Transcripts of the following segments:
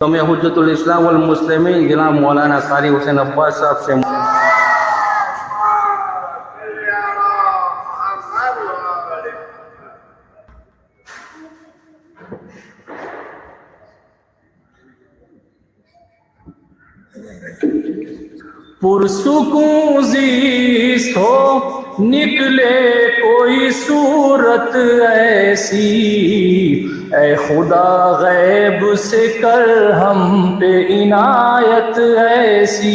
تو میں حجت الاسلام والمسلمین جناب مولانا قاری حسین عباس صاحب سے پرسکون زیست ہو نکلے کوئی صورت ایسی، اے خدا غیب سے کر ہم پہ عنایت ایسی،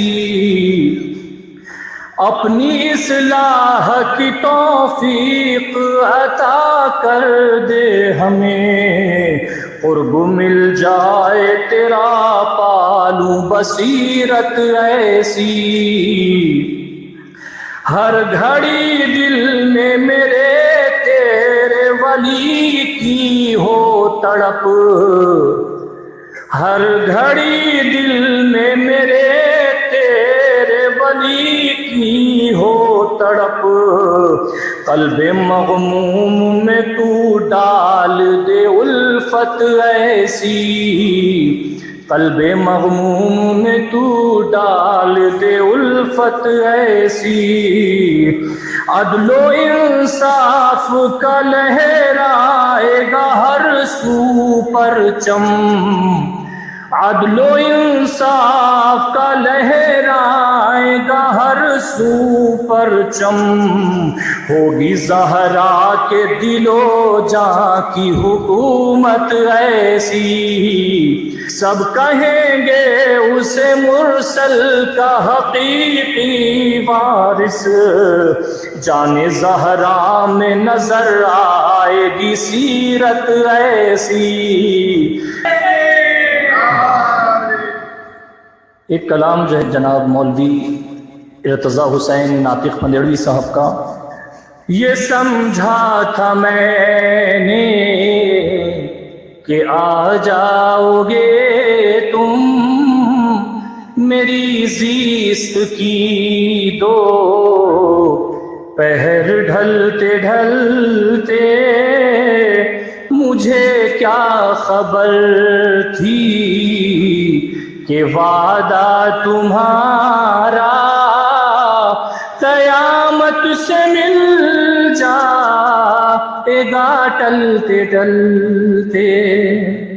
اپنی اصلاح کی توفیق عطا کر دے ہمیں، قرب مل جائے تیرا پالو بصیرت ایسی، ہر گھڑی دل میں میرے تیرے ولی کی ہو تڑپ، ہر گھڑی دل میں میرے تیرے ولی کی ہو تڑپ، قلب مغموم میں تو ڈال دے الفت ایسی، قلب مغموم میں تو ڈال دے الفت ایسی، عدل و انصاف کا لہرائے گا ہر سو پرچم، عدل و انصاف کا لہرائے گا ہر سو پرچم، ہوگی زہرا کے دل و جاں کی حکومت ایسی، سب کہیں گے اسے مرسل کا حقیقی وارث، جان زہرا میں نظر آئے گی سیرت ایسی۔ ایک کلام جو ہے جناب مولوی ارتضیٰ حسین ناطق پندیڑوی صاحب کا، یہ سمجھا تھا میں نے کہ آ جاؤ گے تم، میری زیست کی دو پہر ڈھلتے ڈھلتے، مجھے کیا خبر تھی کہ وعدہ تمہارا قیامت سے مل جائے گا ٹلتے ٹلتے۔